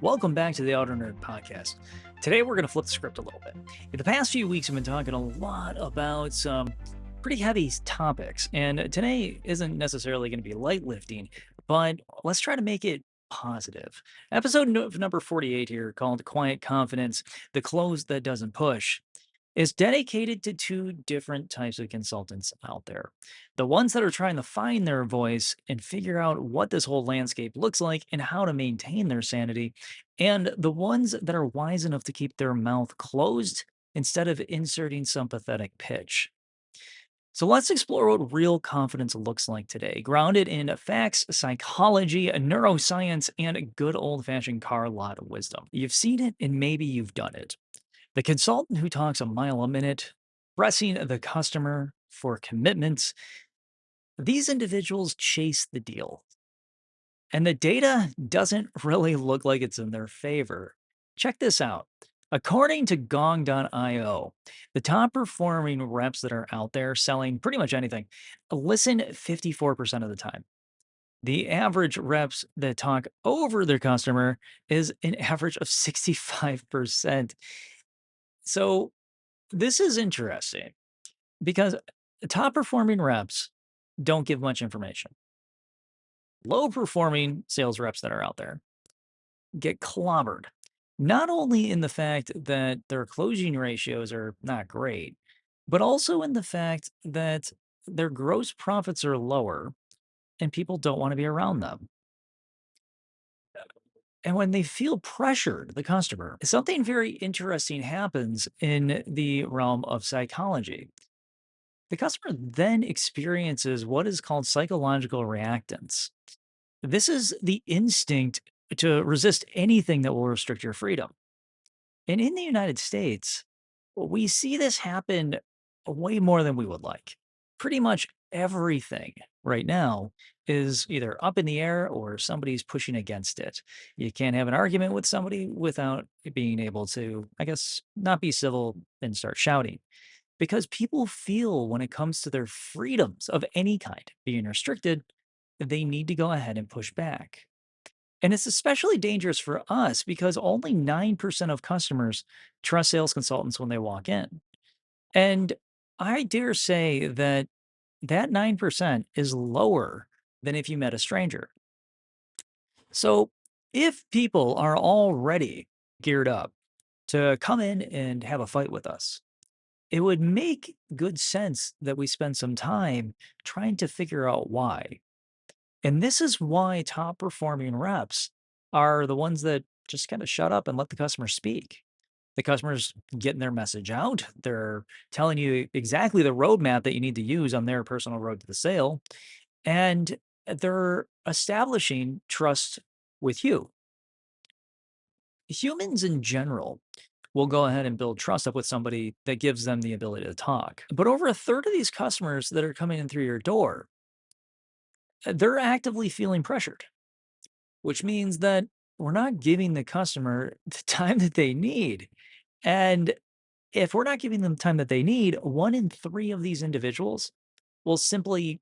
Welcome back to the AutoKnerd podcast. Today we're going to flip the script a little bit. In the past few weeks, I've been talking a lot about some pretty heavy topics, and today isn't necessarily going to be light lifting, but let's try to make it positive. Number 48 here, called Quiet Confidence, the close that doesn't push, is dedicated to two different types of consultants out there. The ones that are trying to find their voice and figure out what this whole landscape looks like and how to maintain their sanity, and the ones that are wise enough to keep their mouth closed instead of inserting some pathetic pitch. So let's explore what real confidence looks like today, grounded in facts, psychology, neuroscience, and a good old fashioned car lot of wisdom. You've seen it and maybe you've done it. The consultant who talks a mile a minute, pressing the customer for commitments, these individuals chase the deal. And the data doesn't really look like it's in their favor. Check this out. According to Gong.io, the top performing reps that are out there selling pretty much anything listen 54% of the time. The average reps that talk over their customer is an average of 65%. So this is interesting because top performing reps don't give much information. Low performing sales reps that are out there get clobbered, not only in the fact that their closing ratios are not great, but also in the fact that their gross profits are lower and people don't want to be around them. And when they feel pressured, the customer, something very interesting happens in the realm of psychology. The customer then experiences what is called psychological reactance. This is the instinct to resist anything that will restrict your freedom. And in the United States, we see this happen way more than we would like. Pretty much everything right now is either up in the air or somebody's pushing against it. You can't have an argument with somebody without being able to, I guess, not be civil and start shouting. Because people feel when it comes to their freedoms of any kind being restricted, they need to go ahead and push back. And it's especially dangerous for us because only 9% of customers trust sales consultants when they walk in. And I dare say that that 9% is lower than if you met a stranger. So if people are already geared up to come in and have a fight with us, it would make good sense that we spend some time trying to figure out why. And this is why top performing reps are the ones that just kind of shut up and let the customer speak. The customer's getting their message out. They're telling you exactly the roadmap that you need to use on their personal road to the sale. And they're establishing trust with you. Humans in general will go ahead and build trust up with somebody that gives them the ability to talk. But over a third of these customers that are coming in through your door, they're actively feeling pressured, which means that we're not giving the customer the time that they need. And if we're not giving them the time that they need, one in three of these individuals will simply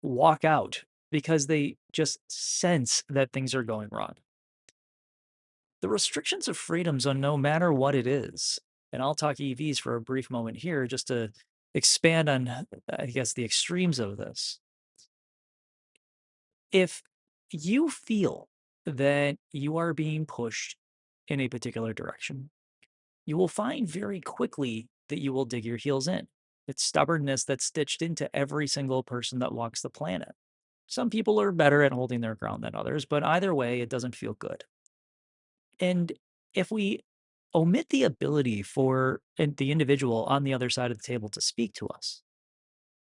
walk out because they just sense that things are going wrong. The restrictions of freedoms on no matter what it is, and I'll talk EVs for a brief moment here just to expand on, I guess, the extremes of this. If you feel that you are being pushed in a particular direction, you will find very quickly that you will dig your heels in. It's stubbornness that's stitched into every single person that walks the planet. Some people are better at holding their ground than others, but either way, it doesn't feel good. And if we omit the ability for the individual on the other side of the table to speak to us,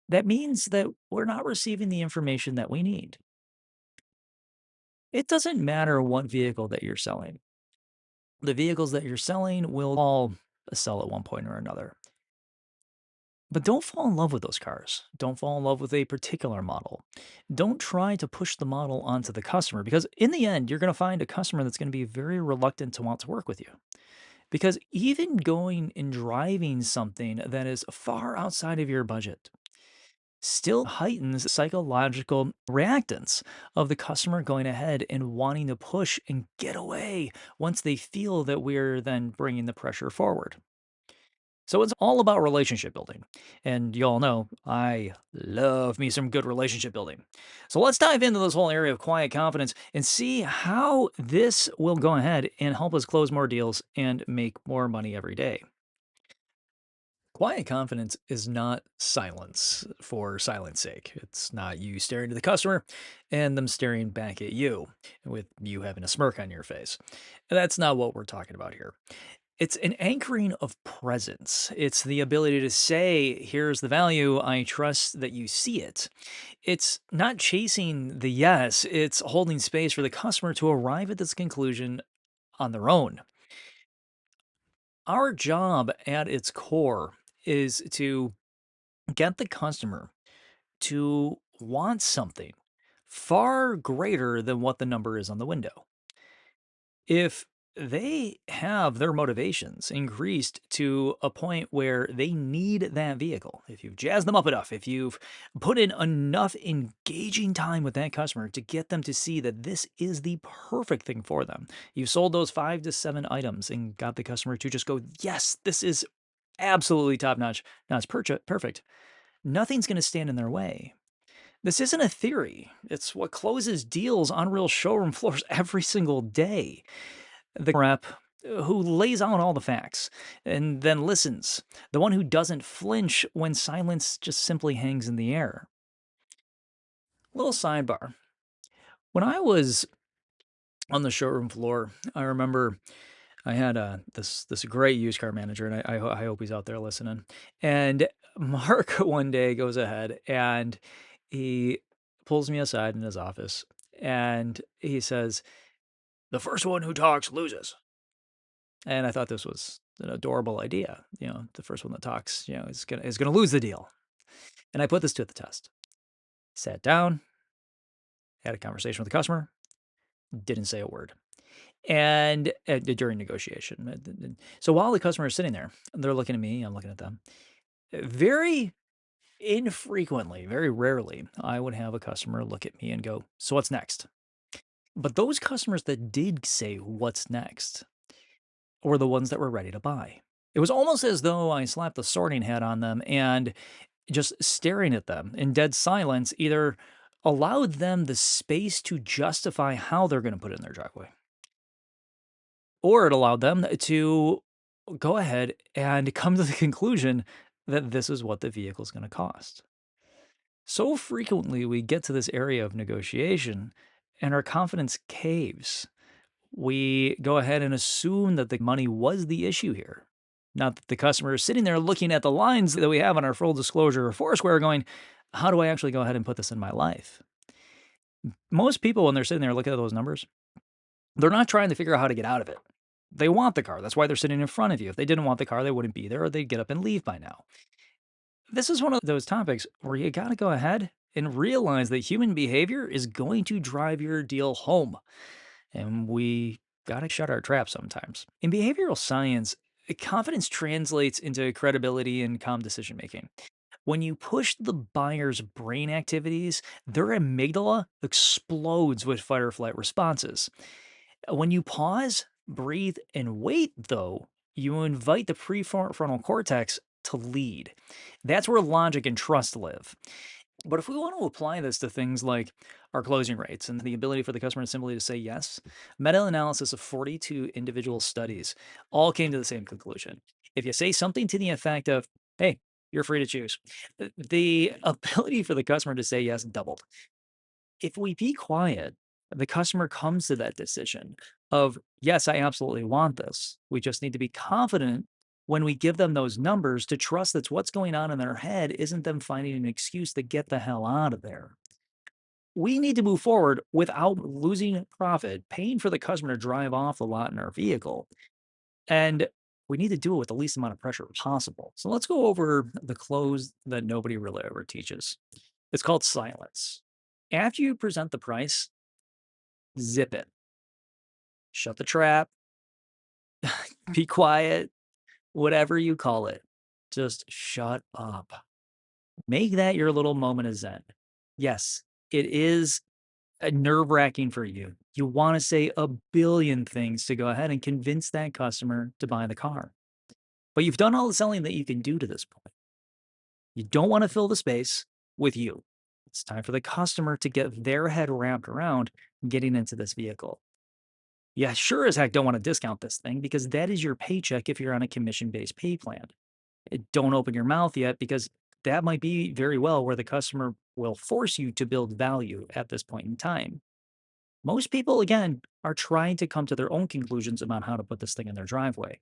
that means that we're not receiving the information that we need. It doesn't matter what vehicle that you're selling. The vehicles that you're selling will all sell at one point or another. But don't fall in love with those cars. Don't fall in love with a particular model. Don't try to push the model onto the customer because in the end, you're going to find a customer that's going to be very reluctant to want to work with you. Because even going and driving something that is far outside of your budget, still heightens psychological reactance of the customer going ahead and wanting to push and get away once they feel that we're then bringing the pressure forward. So it's all about relationship building. And you all know I love me some good relationship building. So let's dive into this whole area of quiet confidence and see how this will go ahead and help us close more deals and make more money every day. Quiet confidence is not silence for silence sake. It's not you staring to the customer and them staring back at you with you having a smirk on your face. That's not what we're talking about here. It's an anchoring of presence. It's the ability to say, here's the value. I trust that you see it. It's not chasing the yes, it's holding space for the customer to arrive at this conclusion on their own. Our job at its core is to get the customer to want something far greater than what the number is on the window. If they have their motivations increased to a point where they need that vehicle, if you've jazzed them up enough, if you've put in enough engaging time with that customer to get them to see that this is the perfect thing for them, you sold those 5 to 7 items and got the customer to just go, yes, this is absolutely top notch. Now it's perfect. Nothing's going to stand in their way. This isn't a theory. It's what closes deals on real showroom floors every single day. The rep who lays out all the facts and then listens, the one who doesn't flinch when silence just simply hangs in the air. Little sidebar. When I was on the showroom floor, I remember I had this great used car manager, and I hope he's out there listening. And Mark one day goes ahead and he pulls me aside in his office, and he says, "The first one who talks loses." And I thought this was an adorable idea. The first one that talks, is gonna lose the deal. And I put this to the test. Sat down, had a conversation with the customer, didn't say a word. And during negotiation. So while the customer is sitting there, they're looking at me, I'm looking at them. Very infrequently, very rarely, I would have a customer look at me and go, "So what's next?" But those customers that did say, "What's next?" were the ones that were ready to buy. It was almost as though I slapped the sorting hat on them, and just staring at them in dead silence either allowed them the space to justify how they're going to put it in their driveway, or it allowed them to go ahead and come to the conclusion that this is what the vehicle is going to cost. So frequently, we get to this area of negotiation and our confidence caves. We go ahead and assume that the money was the issue here. Not that the customer is sitting there looking at the lines that we have on our full disclosure or Foursquare going, how do I actually go ahead and put this in my life? Most people, when they're sitting there looking at those numbers, they're not trying to figure out how to get out of it. They want the car. That's why they're sitting in front of you. If they didn't want the car, they wouldn't be there, or they'd get up and leave by now. This is one of those topics where you got to go ahead and realize that human behavior is going to drive your deal home. And we got to shut our trap sometimes. In behavioral science, confidence translates into credibility and calm decision making. When you push the buyer's brain activities, their amygdala explodes with fight or flight responses. When you pause, breathe, and wait, though, you invite the prefrontal cortex to lead. That's where logic and trust live. But if we want to apply this to things like our closing rates and the ability for the customer simply to say yes, meta-analysis of 42 individual studies all came to the same conclusion. If you say something to the effect of, "Hey, you're free to choose," the ability for the customer to say yes doubled. If we be quiet, the customer comes to that decision of, yes, I absolutely want this. We just need to be confident when we give them those numbers to trust that what's going on in their head isn't them finding an excuse to get the hell out of there. We need to move forward without losing profit, paying for the customer to drive off the lot in our vehicle. And we need to do it with the least amount of pressure possible. So let's go over the close that nobody really ever teaches. It's called silence. After you present the price, zip it. Shut the trap, be quiet, whatever you call it. Just shut up. Make that your little moment of zen. Yes, it is nerve-wracking for you. You wanna say a billion things to go ahead and convince that customer to buy the car. But you've done all the selling that you can do to this point. You don't wanna fill the space with you. It's time for the customer to get their head wrapped around getting into this vehicle. Yeah, sure as heck don't wanna discount this thing because that is your paycheck if you're on a commission-based pay plan. Don't open your mouth yet because that might be very well where the customer will force you to build value at this point in time. Most people, again, are trying to come to their own conclusions about how to put this thing in their driveway.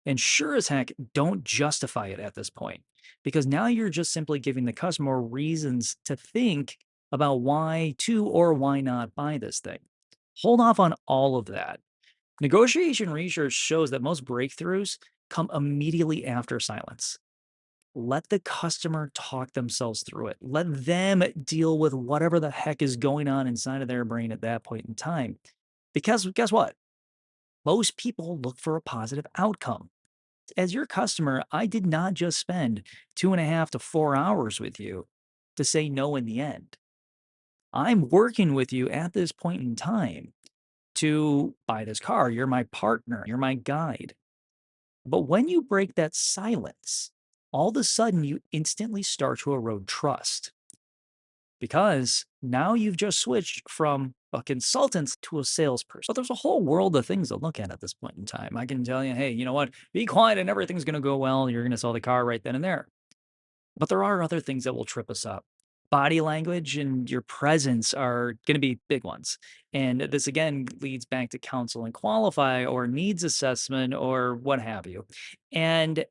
And sure as heck, don't justify it at this point because now you're just simply giving the customer reasons to think about why to or why not buy this thing. Hold off on all of that. Negotiation research shows that most breakthroughs come immediately after silence. Let the customer talk themselves through it. Let them deal with whatever the heck is going on inside of their brain at that point in time. Because guess what? Most people look for a positive outcome. As your customer, I did not just spend 2.5 to 4 hours with you to say no in the end. I'm working with you at this point in time to buy this car. You're my partner, you're my guide. But when you break that silence, all of a sudden you instantly start to erode trust because now you've just switched from a consultant to a salesperson. But there's a whole world of things to look at this point in time. I can tell you, hey, you know what? Be quiet and everything's going to go well. You're going to sell the car right then and there. But there are other things that will trip us up. Body language and your presence are going to be big ones. And this again leads back to counsel and qualify or needs assessment or what have you. And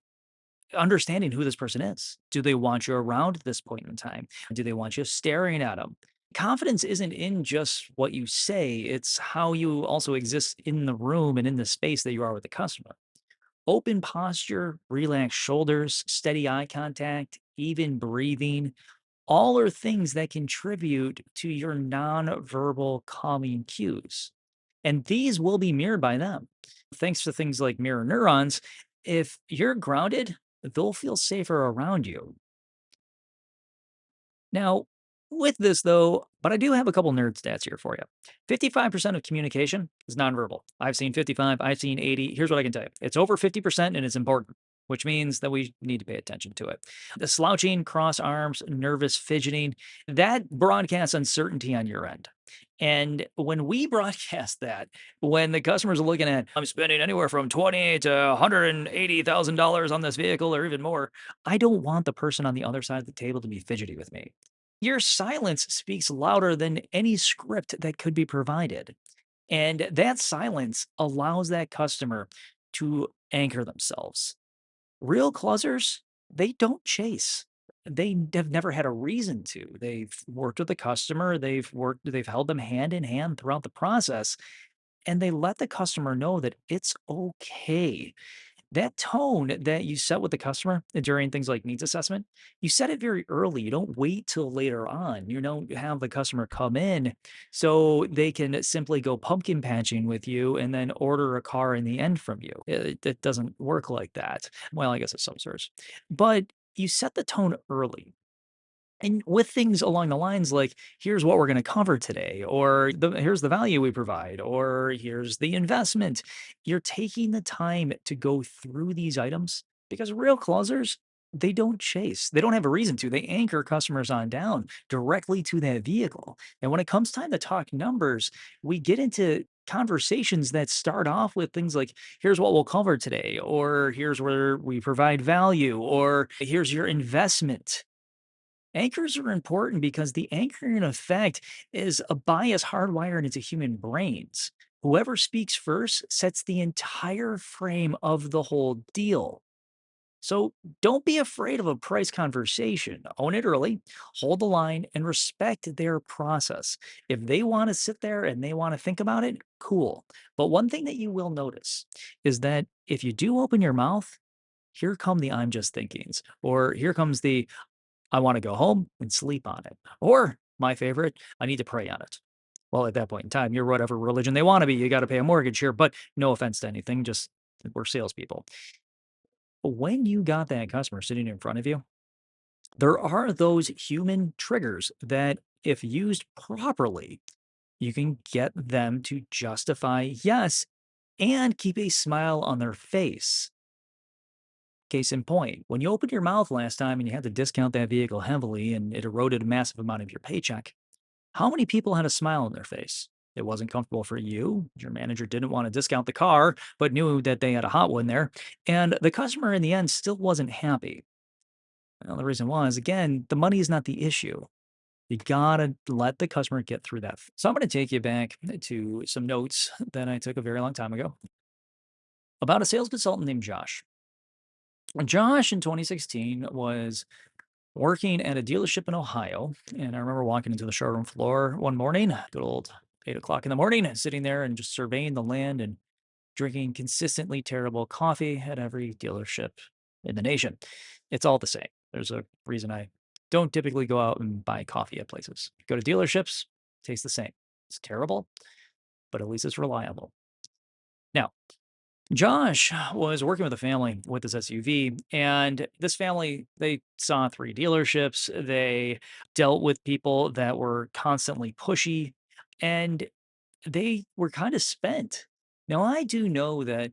understanding who this person is. Do they want you around at this point in time? Do they want you staring at them? Confidence isn't in just what you say, it's how you also exist in the room and in the space that you are with the customer. Open posture, relaxed shoulders, steady eye contact, even breathing, all are things that contribute to your nonverbal calming cues. And these will be mirrored by them. Thanks to things like mirror neurons, if you're grounded, they'll feel safer around you. Now, with this though, but I do have a couple nerd stats here for you. 55% of communication is nonverbal. I've seen 55, I've seen 80. Here's what I can tell you. It's over 50% and it's important, which means that we need to pay attention to it. The slouching, cross arms, nervous fidgeting, that broadcasts uncertainty on your end. And when we broadcast that, when the customers are looking at, I'm spending anywhere from 20 to $180,000 on this vehicle or even more, I don't want the person on the other side of the table to be fidgety with me. Your silence speaks louder than any script that could be provided. And that silence allows that customer to anchor themselves. Real closers, they don't chase. They have never had a reason to. They've worked with the customer, they've held them hand in hand throughout the process, and they let the customer know that it's okay. That tone that you set with the customer during things like needs assessment, you set it very early. You don't wait till later on. You don't have the customer come in so they can simply go pumpkin patching with you and then order a car in the end from you. It doesn't work like that. Well, I guess it's some sorts. But you set the tone early. And with things along the lines like, here's what we're going to cover today, or here's the value we provide, or here's the investment. You're taking the time to go through these items because real closers, they don't chase. They don't have a reason to. They anchor customers on down directly to that vehicle. And when it comes time to talk numbers, we get into conversations that start off with things like, here's what we'll cover today, or here's where we provide value, or here's your investment. Anchors are important because the anchoring effect is a bias hardwired into human brains. Whoever speaks first sets the entire frame of the whole deal. So don't be afraid of a price conversation. Own it early, hold the line, and respect their process. If they want to sit there and they want to think about it, cool. But one thing that you will notice is that if you do open your mouth, here come the I'm just thinkings, or here comes the I wanna go home and sleep on it. Or, my favorite, I need to pray on it. Well, at that point in time, you're whatever religion they wanna be, you gotta pay a mortgage here, but no offense to anything, just we're salespeople. When you got that customer sitting in front of you, There are those human triggers that, if used properly, you can get them to justify yes and keep a smile on their face. Case in point, when you opened your mouth last time and you had to discount that vehicle heavily and it eroded a massive amount of your paycheck, how many people had a smile on their face? It wasn't comfortable for you. Your manager didn't want to discount the car, but knew that they had a hot one there. And the customer in the end still wasn't happy. Well, the reason was, again, the money is not the issue. You gotta let the customer get through that. So I'm gonna take you back to some notes that I took a very long time ago about a sales consultant named Josh. Josh in 2016 was working at a dealership in Ohio. And I remember walking into the showroom floor one morning, good old 8 o'clock in the morning, sitting there and just surveying the land and drinking consistently terrible coffee at every dealership in the nation. It's all the same. There's a reason I don't typically go out and buy coffee at places. Go to dealerships, tastes the same. It's terrible, but at least it's reliable. Now, Josh was working with a family with this SUV, and this family, they saw three dealerships. They dealt with people that were constantly pushy, and they were kind of spent. Now, I do know that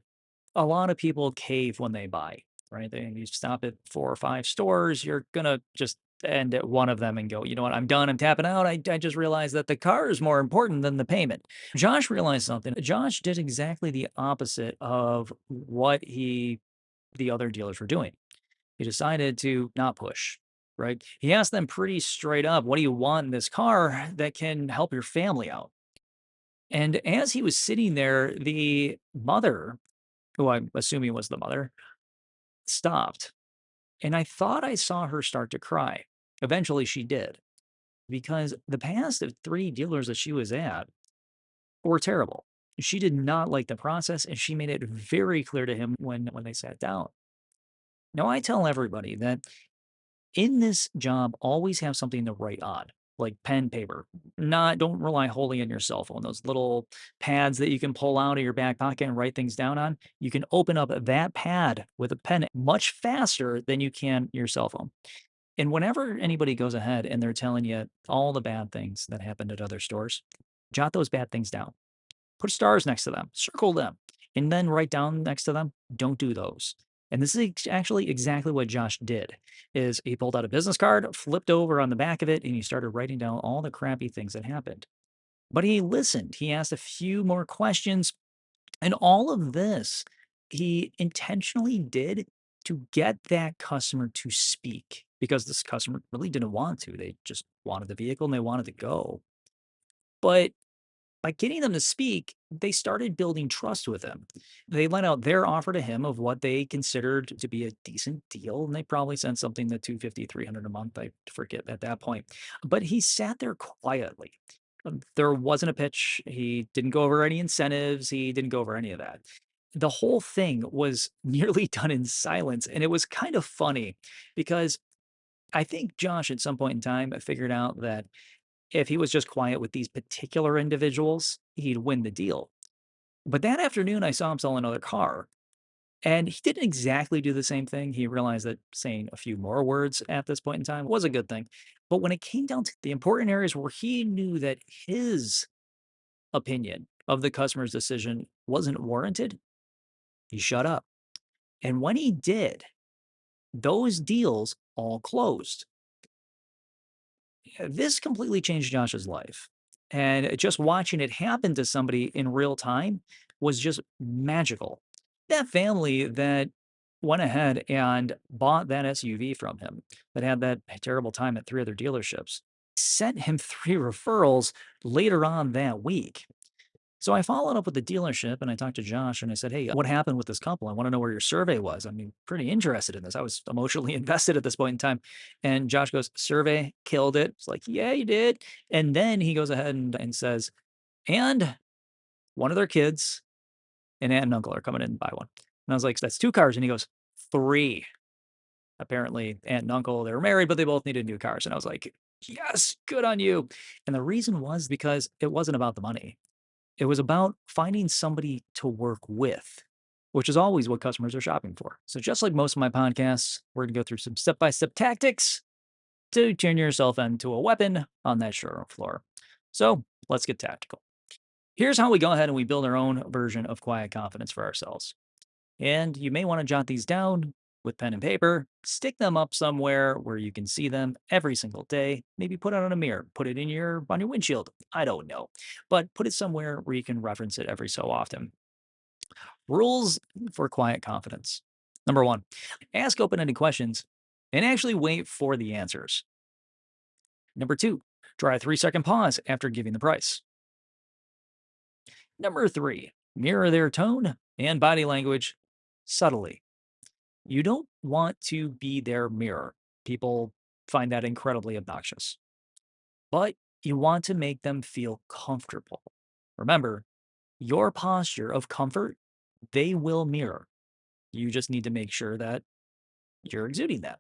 a lot of people cave when they buy, right? You stop at 4 or 5 stores, you're gonna just end at one of them and go, "You know what? I'm done. I'm tapping out. I just realized that the car is more important than the payment." Josh realized something. Josh did exactly the opposite of what the other dealers were doing. He decided to not push, right? He asked them pretty straight up, "What do you want in this car that can help your family out?" And as he was sitting there, the mother, who I'm assuming was the mother, stopped, and I thought I saw her start to cry. Eventually, she did, because the past of 3 dealers that she was at were terrible. She did not like the process, and she made it very clear to him when they sat down. Now, I tell everybody that in this job, always have something to write on, like pen, paper. Not Don't rely wholly on your cell phone. Those little pads that you can pull out of your back pocket and write things down on. You can open up that pad with a pen much faster than you can your cell phone. And whenever anybody goes ahead and they're telling you all the bad things that happened at other stores, jot those bad things down. Put stars next to them, circle them, and then write down next to them, "Don't do those." And this is actually exactly what Josh did, is he pulled out a business card, flipped over on the back of it, and he started writing down all the crappy things that happened. But he listened. He asked a few more questions, and all of this he intentionally did to get that customer to speak, because this customer really didn't want to. They just wanted the vehicle and they wanted to go. But by getting them to speak, they started building trust with him. They let out their offer to him of what they considered to be a decent deal, and they probably sent something to 250, 300 a month. I forget at that point. But he sat there quietly. There wasn't a pitch. He didn't go over any incentives. He didn't go over any of that. The whole thing was nearly done in silence. And it was kind of funny because I think Josh, at some point in time, figured out that if he was just quiet with these particular individuals, he'd win the deal. But that afternoon, I saw him sell another car, and he didn't exactly do the same thing. He realized that saying a few more words at this point in time was a good thing. But when it came down to the important areas where he knew that his opinion of the customer's decision wasn't warranted, he shut up. And when he did, those deals all closed. This completely changed Josh's life, and just watching it happen to somebody in real time was just magical. That family that went ahead and bought that SUV from him, that had that terrible time at 3 other dealerships, sent him 3 referrals later on that week. So I followed up with the dealership and I talked to Josh and I said, "Hey, what happened with this couple? I want to know where your survey was. I mean, pretty interested in this." I was emotionally invested at this point in time. And Josh goes, "Survey killed it." It's like, "Yeah, you did." And then he goes ahead and says, "And one of their kids, an aunt and uncle, are coming in and buy one." And I was like, "That's 2 cars." And he goes, "3." Apparently, aunt and uncle, they were married, but they both needed new cars. And I was like, "Yes, good on you." And the reason was because it wasn't about the money. It was about finding somebody to work with, which is always what customers are shopping for. So just like most of my podcasts, we're gonna go through some step-by-step tactics to turn yourself into a weapon on that showroom floor. So let's get tactical. Here's how we go ahead and we build our own version of quiet confidence for ourselves. And you may want to jot these down with pen and paper, stick them up somewhere where you can see them every single day. Maybe put it on a mirror, put it in your on your windshield. I don't know. But put it somewhere where you can reference it every so often. Rules for quiet confidence. Number 1, ask open-ended questions and actually wait for the answers. Number 2, try a 3-second pause after giving the price. Number 3, mirror their tone and body language subtly. You don't want to be their mirror. People find that incredibly obnoxious, but you want to make them feel comfortable. Remember, your posture of comfort, they will mirror. You just need to make sure that you're exuding that.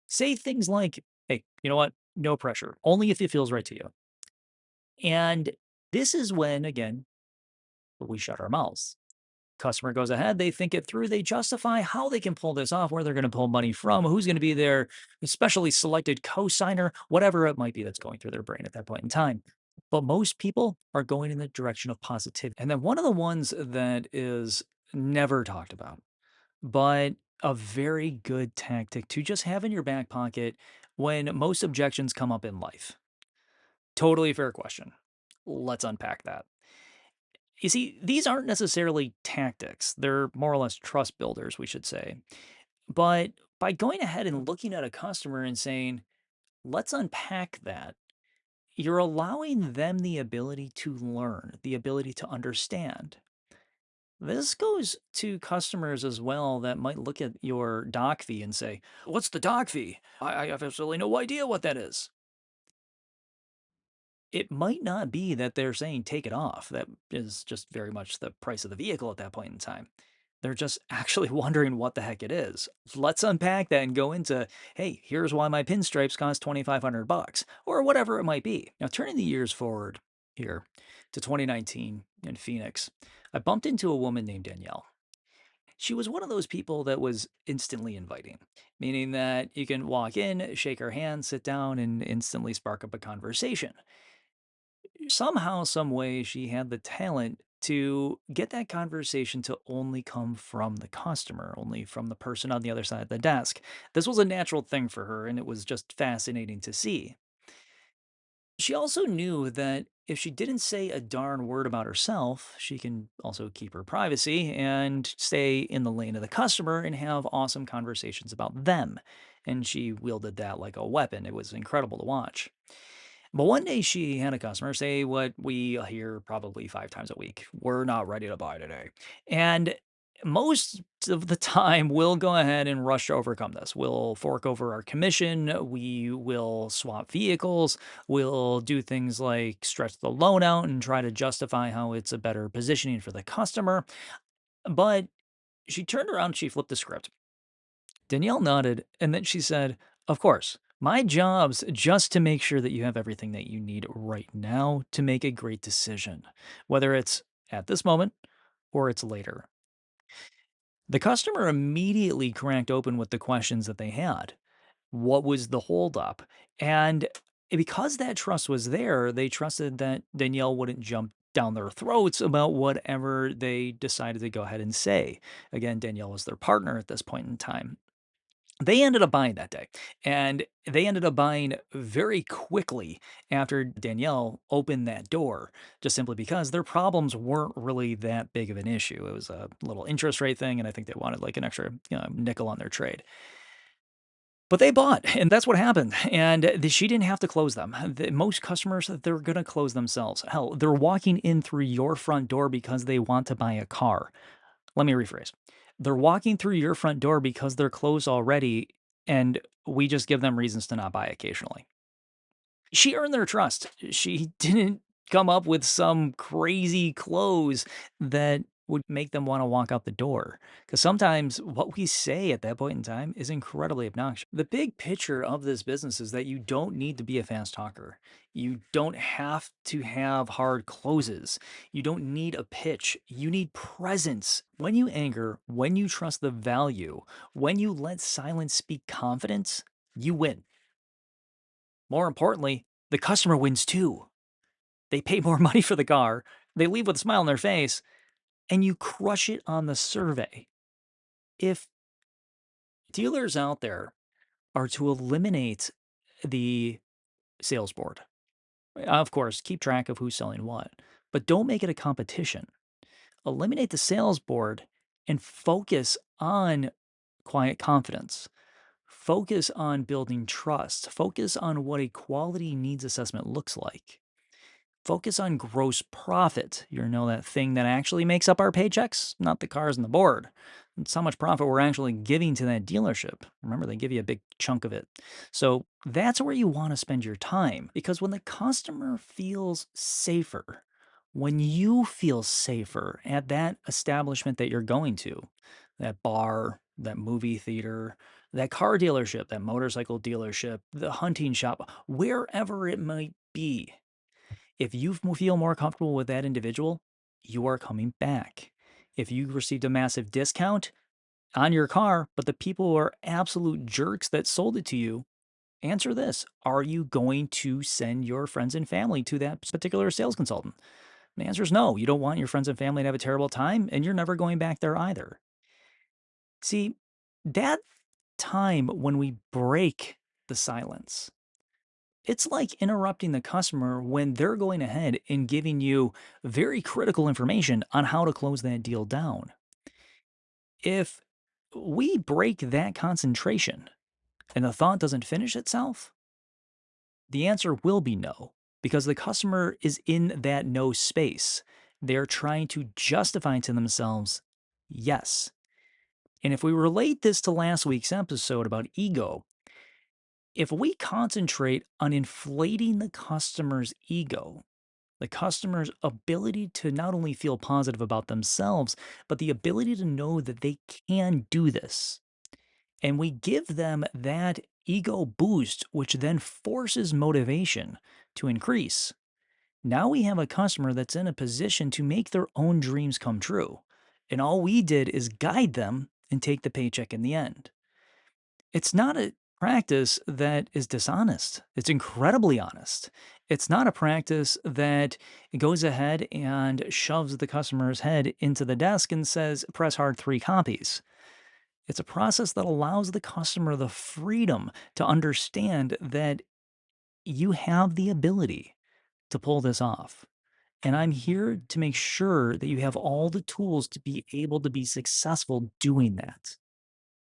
Say things like, hey, you know what? No pressure, only if it feels right to you. And this is when, again, we shut our mouths. Customer goes ahead, they think it through, they justify how they can pull this off, where they're going to pull money from, who's going to be their specially selected co-signer, whatever it might be that's going through their brain at that point in time. But most people are going in the direction of positivity. And then one of the ones that is never talked about, but a very good tactic to just have in your back pocket when most objections come up in life. Totally fair question. Let's unpack that. You see, these aren't necessarily tactics. They're more or less trust builders, we should say. But by going ahead and looking at a customer and saying, let's unpack that, you're allowing them the ability to learn, the ability to understand. This goes to customers as well that might look at your doc fee and say, what's the doc fee? I have absolutely no idea what that is. It might not be that they're saying take it off. That is just very much the price of the vehicle at that point in time. They're just actually wondering what the heck it is. Let's unpack that and go into, hey, here's why my pinstripes cost 2,500 bucks or whatever it might be. Now, turning the years forward here to 2019 in Phoenix, I bumped into a woman named Danielle. She was one of those people that was instantly inviting, meaning that you can walk in, shake her hand, sit down, and instantly spark up a conversation. Somehow, some way, she had the talent to get that conversation to only come from the customer, only from the person on the other side of the desk. This was a natural thing for her, and it was just fascinating to see. She also knew that if she didn't say a darn word about herself, she can also keep her privacy and stay in the lane of the customer and have awesome conversations about them. And she wielded that like a weapon. It was incredible to watch. But one day she had a customer say what we hear probably 5 times a week. We're not ready to buy today. And most of the time, we'll go ahead and rush to overcome this. We'll fork over our commission. We will swap vehicles. We'll do things like stretch the loan out and try to justify how it's a better positioning for the customer. But she turned around, she flipped the script. Danielle nodded, and then she said, of course, my job's just to make sure that you have everything that you need right now to make a great decision, whether it's at this moment or it's later. The customer immediately cracked open with the questions that they had. What was the holdup? And because that trust was there, they trusted that Danielle wouldn't jump down their throats about whatever they decided to go ahead and say. Again, Danielle was their partner at this point in time. They ended up buying that day, and they ended up buying very quickly after Danielle opened that door, just simply because their problems weren't really that big of an issue. It was a little interest rate thing, and I think they wanted like an extra, nickel on their trade. But they bought, and that's what happened. And she didn't have to close them. Most customers, they're going to close themselves. Hell, they're walking in through your front door because they want to buy a car. Let me rephrase. They're walking through your front door because they're closed already, and we just give them reasons to not buy occasionally. She earned their trust. She didn't come up with some crazy close that would make them want to walk out the door. Because sometimes what we say at that point in time is incredibly obnoxious. The big picture of this business is that you don't need to be a fast talker. You don't have to have hard closes. You don't need a pitch. You need presence. When you anger, when you trust the value, when you let silence speak confidence, you win. More importantly, the customer wins too. They pay more money for the car, they leave with a smile on their face, and you crush it on the survey. If dealers out there are to eliminate the sales board, of course, keep track of who's selling what, but don't make it a competition. Eliminate the sales board and focus on quiet confidence. Focus on building trust. Focus on what a quality needs assessment looks like. Focus on gross profit. You know, that thing that actually makes up our paychecks, not the cars and the board. It's how much profit we're actually giving to that dealership. Remember, they give you a big chunk of it. So that's where you want to spend your time, because when the customer feels safer, when you feel safer at that establishment that you're going to, that bar, that movie theater, that car dealership, that motorcycle dealership, the hunting shop, wherever it might be, if you feel more comfortable with that individual, you are coming back. If you received a massive discount on your car, but the people are absolute jerks that sold it to you, answer this. Are you going to send your friends and family to that particular sales consultant? The answer is no. You don't want your friends and family to have a terrible time, and you're never going back there either. See, that time when we break the silence, it's like interrupting the customer when they're going ahead and giving you very critical information on how to close that deal down. If we break that concentration and the thought doesn't finish itself, the answer will be no, because the customer is in that no space. They're trying to justify to themselves, yes. And if we relate this to last week's episode about ego, if we concentrate on inflating the customer's ego, the customer's ability to not only feel positive about themselves, but the ability to know that they can do this, and we give them that ego boost, which then forces motivation to increase. Now we have a customer that's in a position to make their own dreams come true. And all we did is guide them and take the paycheck in the end. It's not a practice that is dishonest. It's incredibly honest. It's not a practice that goes ahead and shoves the customer's head into the desk and says, press hard 3 copies. It's a process that allows the customer the freedom to understand that you have the ability to pull this off. And I'm here to make sure that you have all the tools to be able to be successful doing that.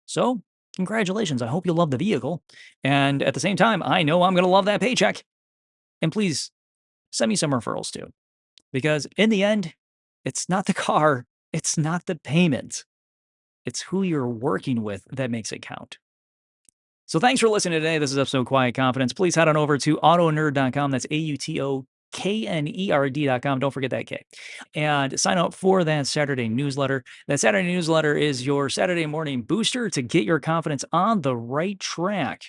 So, congratulations. I hope you love the vehicle. And at the same time, I know I'm going to love that paycheck. And please send me some referrals too, because in the end, it's not the car, it's not the payment, it's who you're working with that makes it count. So thanks for listening today. This is episode Quiet Confidence. Please head on over to AutoKnerd.com. That's AutoKnerd.com. Don't forget that K. And sign up for that Saturday newsletter. That Saturday newsletter is your Saturday morning booster to get your confidence on the right track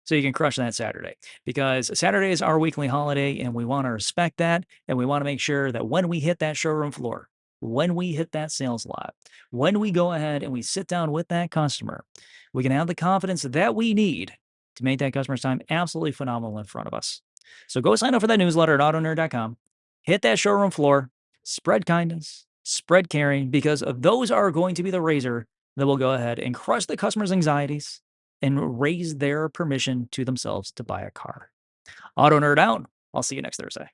so you can crush that Saturday. Because Saturday is our weekly holiday, and we want to respect that. And we want to make sure that when we hit that showroom floor, when we hit that sales lot, when we go ahead and we sit down with that customer, we can have the confidence that we need to make that customer's time absolutely phenomenal in front of us. So go sign up for that newsletter at AutoNerd.com. Hit that showroom floor, spread kindness, spread caring, because those are going to be the razor that will go ahead and crush the customer's anxieties and raise their permission to themselves to buy a car. Auto Nerd out. I'll see you next Thursday.